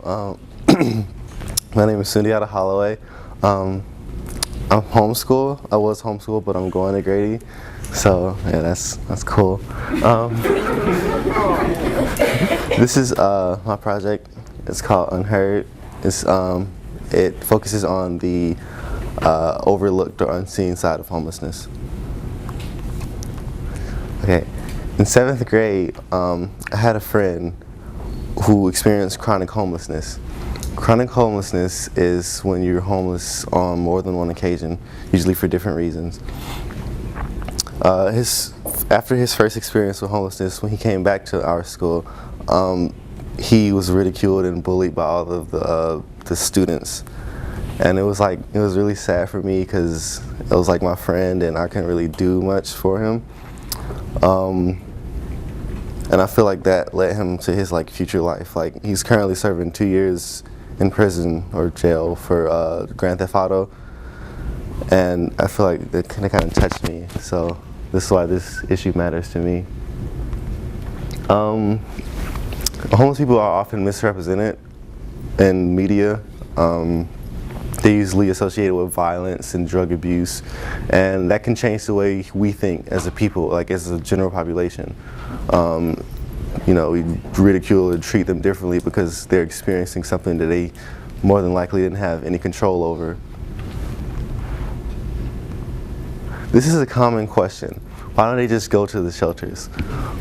My name is Sundiata Holloway. I'm homeschooled. I was homeschooled, but I'm going to Grady. So yeah, that's cool. This is my project. It's called Unheard. It focuses on the overlooked or unseen side of homelessness. Okay, in 7th grade, I had a friend who experienced chronic homelessness. Chronic homelessness is when you're homeless on more than one occasion, usually for different reasons. After his first experience with homelessness, when he came back to our school, he was ridiculed and bullied by all of the students. And it was really sad for me because it was like my friend and I couldn't really do much for him. And I feel like that led him to his future life. He's currently serving 2 years in prison or jail for Grand Theft Auto. And I feel like that kind of touched me. So this is why this issue matters to me. Homeless people are often misrepresented in media. They're usually associated with violence and drug abuse, and that can change the way we think as a people, as a general population. We ridicule or treat them differently because they're experiencing something that they more than likely didn't have any control over. This is a common question. Why don't they just go to the shelters?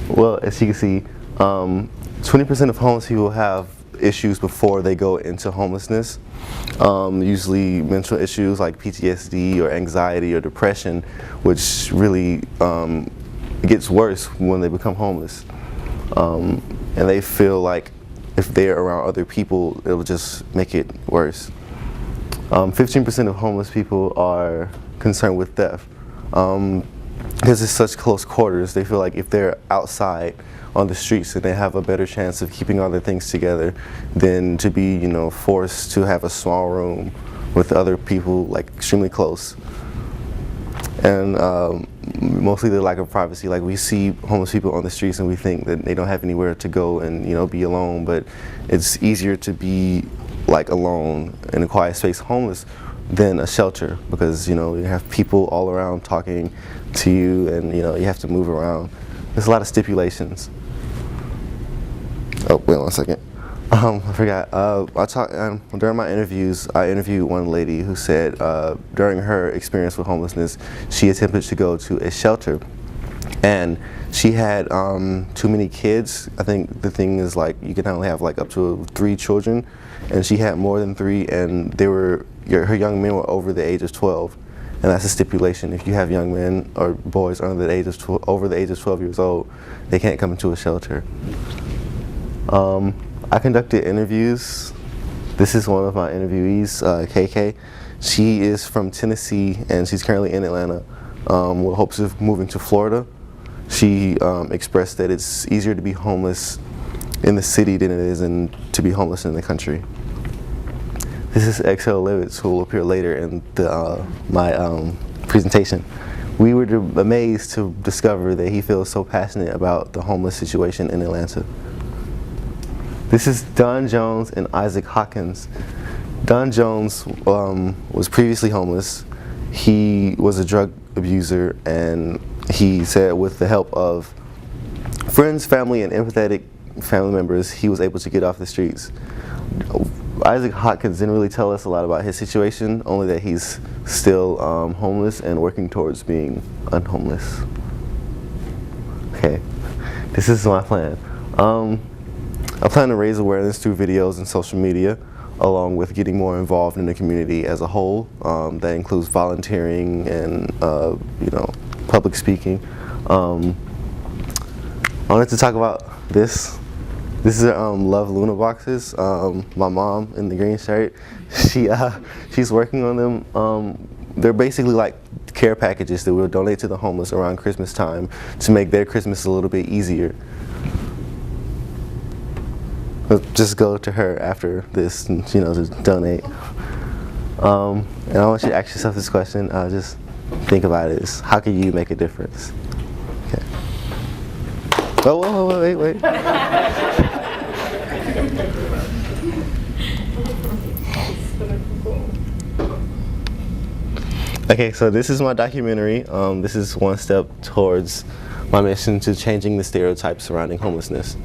Well, as you can see, 20% of homeless people have issues before they go into homelessness. Usually mental issues like PTSD or anxiety or depression, which really gets worse when they become homeless. And they feel like if they're around other people, it'll just make it worse. 15% of homeless people are concerned with theft. Because it's such close quarters, they feel like if they're outside on the streets, then they have a better chance of keeping all their things together than to be, forced to have a small room with other people extremely close. And mostly the lack of privacy. We see homeless people on the streets and we think that they don't have anywhere to go and be alone, but it's easier to be alone in a quiet space homeless than a shelter, because you have people all around talking to you, and you have to move around. There's a lot of stipulations. Oh, wait 1 second. I forgot. During my interviews, I interviewed one lady who said during her experience with homelessness, she attempted to go to a shelter, and she had too many kids. I think the thing is you can only have up to 3 children, and she had more than 3, and her young men were over the age of 12. And that's a stipulation. If you have young men or boys over the age of 12 years old, they can't come into a shelter. I conducted interviews. This is one of my interviewees, KK. She is from Tennessee and she's currently in Atlanta with hopes of moving to Florida. She expressed that it's easier to be homeless in the city than it is to be homeless in the country. This is Exhale Lewitz, who will appear later in my presentation. We were amazed to discover that he feels so passionate about the homeless situation in Atlanta. This is Don Jones and Isaac Hawkins. Don Jones was previously homeless. He was a drug abuser, and he said with the help of friends, family, and empathetic family members, he was able to get off the streets. Isaac Hawkins didn't really tell us a lot about his situation, only that he's still homeless and working towards being unhomeless. Okay, this is my plan. I plan to raise awareness through videos and social media, along with getting more involved in the community as a whole. That includes volunteering and public speaking. I wanted to talk about this. This is Love Luna boxes. My mom in the green shirt, she's working on them. They're basically care packages that we'll donate to the homeless around Christmas time to make their Christmas a little bit easier. Just go to her after this and to donate. And I want you to ask yourself this question. Just think about it. How can you make a difference? Okay. Oh, wait. Okay, so this is my documentary. This is one step towards my mission to changing the stereotypes surrounding homelessness.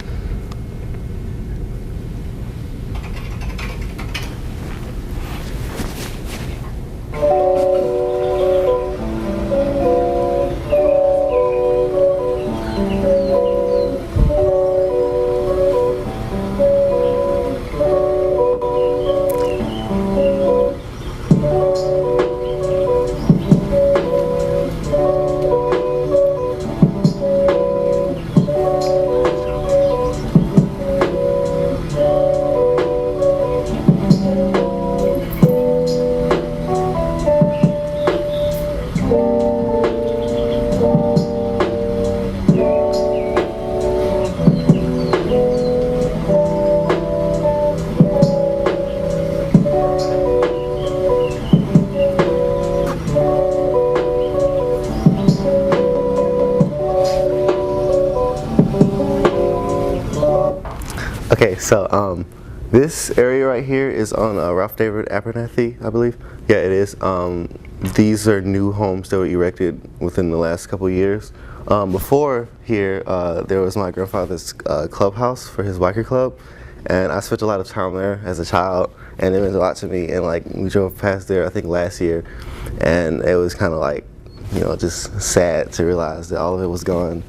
Okay, so this area right here is on Ralph David Abernathy, I believe. Yeah, it is. These are new homes that were erected within the last couple years. Before here, there was my grandfather's clubhouse for his biker club, and I spent a lot of time there as a child, and it meant a lot to me. And like we drove past there, I think last year, and it was kind of like, you know, just sad to realize that all of it was gone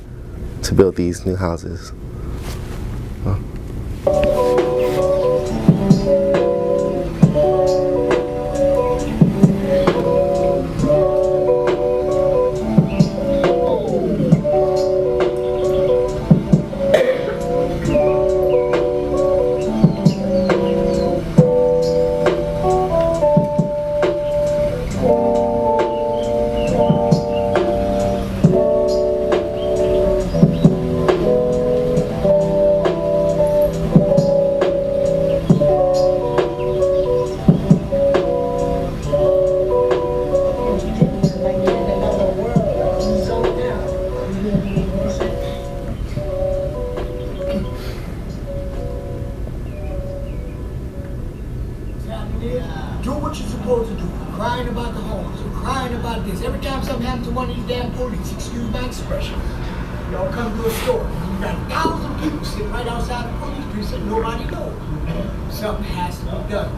to build these new houses. Do what you're supposed to do. Crying about the homeless, crying about this. Every time something happens to one of these damn police, excuse my expression, y'all come to a store. You got 1,000 people sitting right outside the police precinct. Nobody knows. Something has to be done.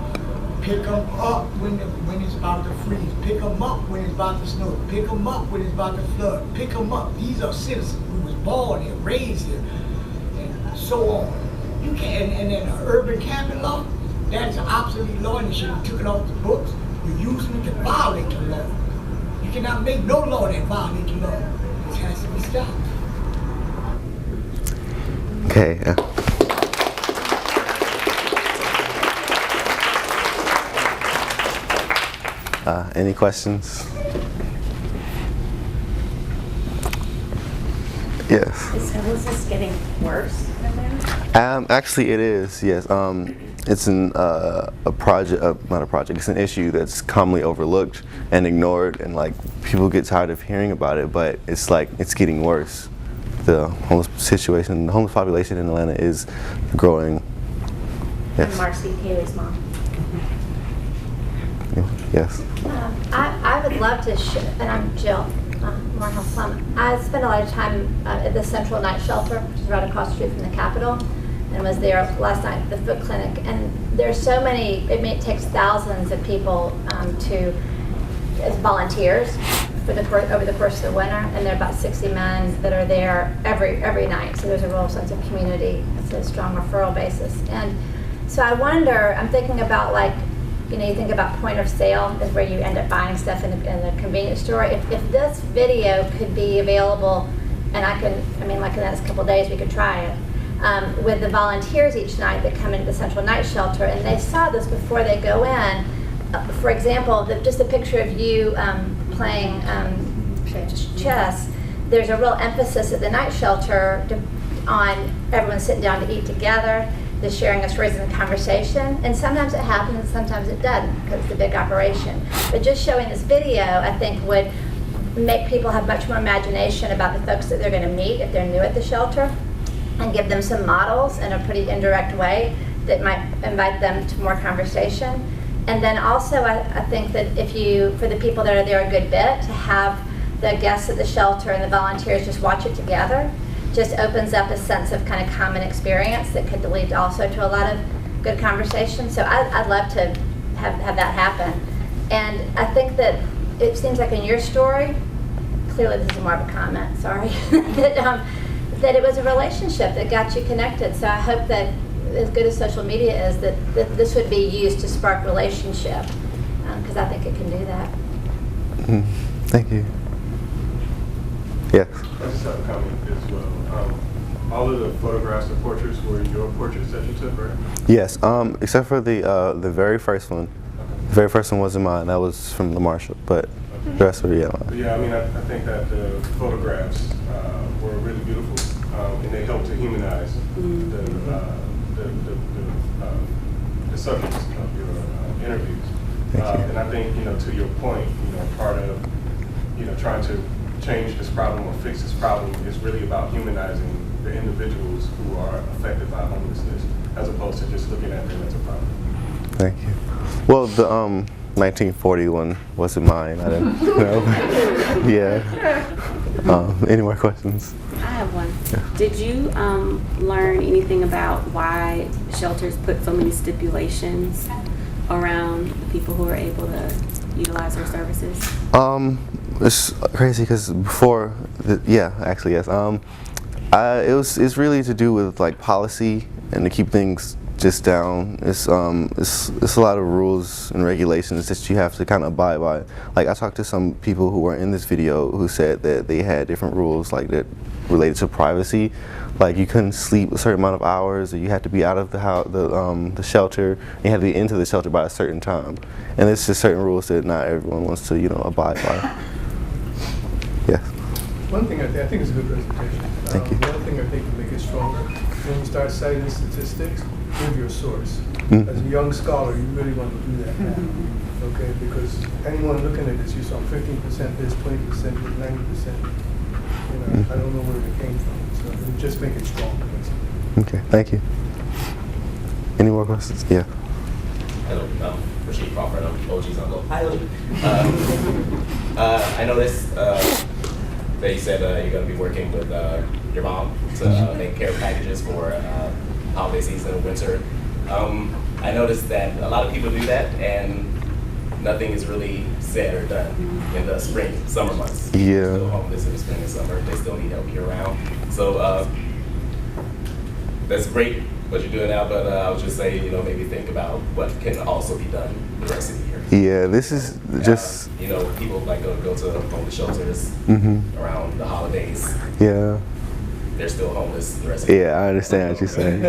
Pick them up when it's about to freeze. Pick them up when it's about to snow. Pick them up when it's about to flood. Pick them up. These are citizens who was born here, raised here, and so on. You can't, and then an urban camping law, that is an obsolete law and it should be taken off the books. You're using it to violate the law. You cannot make no law that violates the law. This has to be stopped. Okay. Any questions? Yes. Is homelessness getting worse in there? Actually, it is. Yes. It's a project, not a project. It's an issue that's commonly overlooked and ignored, and like people get tired of hearing about it. But it's like it's getting worse. The homeless situation, the homeless population in Atlanta is growing. Yes. I'm Marcy Haley's mom. Yes. I would love to, and I'm Jill Morehouse Plum. I spent a lot of time at the Central Night Shelter, which is right across the street from the Capitol, and was there last night at the foot clinic. And there's so many, it takes thousands of people as volunteers over the course of the winter, and there are about 60 men that are there every night. So there's a real sense of community. It's a strong referral basis. And so I wonder, I'm thinking about like, you know, you think about point of sale is where you end up buying stuff in the convenience store. If this video could be available, and like in the next couple of days we could try it, with the volunteers each night that come into the Central Night Shelter, and they saw this before they go in. For example, just a picture of you playing chess. There's a real emphasis at the night shelter on everyone sitting down to eat together, the sharing of stories and conversation, and sometimes it happens and sometimes it doesn't because it's a big operation. But just showing this video, I think, would make people have much more imagination about the folks that they're going to meet if they're new at the shelter, and give them some models in a pretty indirect way that might invite them to more conversation. And then also, I think that for the people that are there a good bit, to have the guests at the shelter and the volunteers just watch it together, just opens up a sense of kind of common experience that could lead also to a lot of good conversation. So I'd love to have that happen. And I think that it seems like in your story, clearly this is more of a comment, sorry, that it was a relationship that got you connected. So I hope that, as good as social media is, that this would be used to spark relationship, because I think it can do that. Thank you. Yes. I just have a comment as well. All of the photographs and portraits were your portraits that you took, right? Yes, except for the very first one. Okay. The very first one wasn't mine. That was from the Marshall, but the rest were mine. Yeah, I mean, I think that the photographs were really beautiful, and they helped to humanize the subjects of your interviews. And I think, to your point, part of, trying to change this problem or fix this problem is really about humanizing the individuals who are affected by homelessness, as opposed to just looking at them as a problem. Thank you. Well, the 1941 wasn't mine. I didn't know. Yeah. Any more questions? I have one. Yeah. Did you learn anything about why shelters put so many stipulations around the people who are able to utilize their services? It's crazy because before, actually yes. It's really to do with like policy and to keep things just down. It's a lot of rules and regulations that you have to kind of abide by. Like I talked to some people who were in this video who said that they had different rules like that related to privacy. Like you couldn't sleep a certain amount of hours, or you had to be out of the house, the shelter. You had to be into the shelter by a certain time. And it's just certain rules that not everyone wants to abide by. Yeah. One thing I think is a good presentation. Thank you. The other thing I think will make it stronger, when you start citing statistics, give your source. As a young scholar, you really want to do that now, okay? Because anyone looking at this, you saw 15% this, 20% this, 90%. I don't know where it came from, so it would just make it stronger. Okay, thank you. Any more questions? Yeah. Hello, Rasheed Crawford. I'm OG's uncle. Hi, OG. I noticed that you said you're going to be working with your mom to make care packages for holiday season, winter. I noticed that a lot of people do that, and nothing is really said or done in the spring, summer months. Yeah. Still homeless in the spring and summer. They still need help year-round. So that's great what you're doing now, but I would just say, maybe think about what can also be done the rest of the year. Yeah, this is just... people like go to homeless shelters around the holidays. Yeah. They're still homeless the rest of the year. Yeah, I understand what you're saying.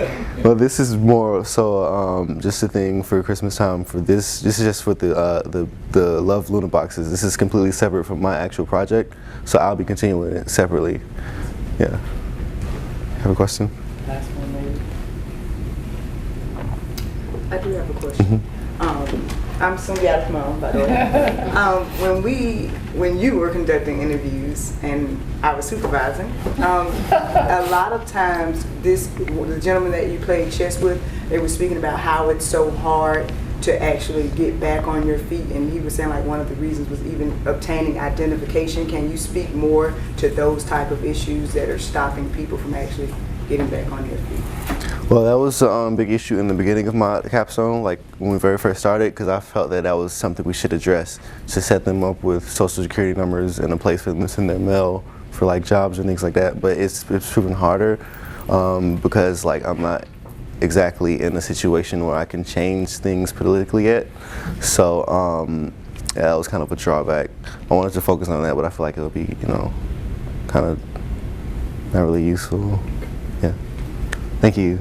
Well, this is more so just a thing for Christmas time. For this is just for the Love Luna boxes. This is completely separate from my actual project, so I'll be continuing it separately. Yeah. Have a question? Last one, maybe. I do have a question. I'm Sundiata's mom, by the way. When you were conducting interviews and I was supervising, a lot of times the gentleman that you played chess with, they were speaking about how it's so hard to actually get back on your feet, and he was saying like one of the reasons was even obtaining identification. Can you speak more to those type of issues that are stopping people from actually getting back on their feet? Well, that was a big issue in the beginning of my capstone, like when we very first started, because I felt that was something we should address, to set them up with social security numbers and a place for them to send their mail for like jobs and things like that. But it's proven harder because like I'm not exactly in a situation where I can change things politically yet. So yeah, that was kind of a drawback. I wanted to focus on that, but I feel like it'll be, kind of not really useful. Yeah. Thank you.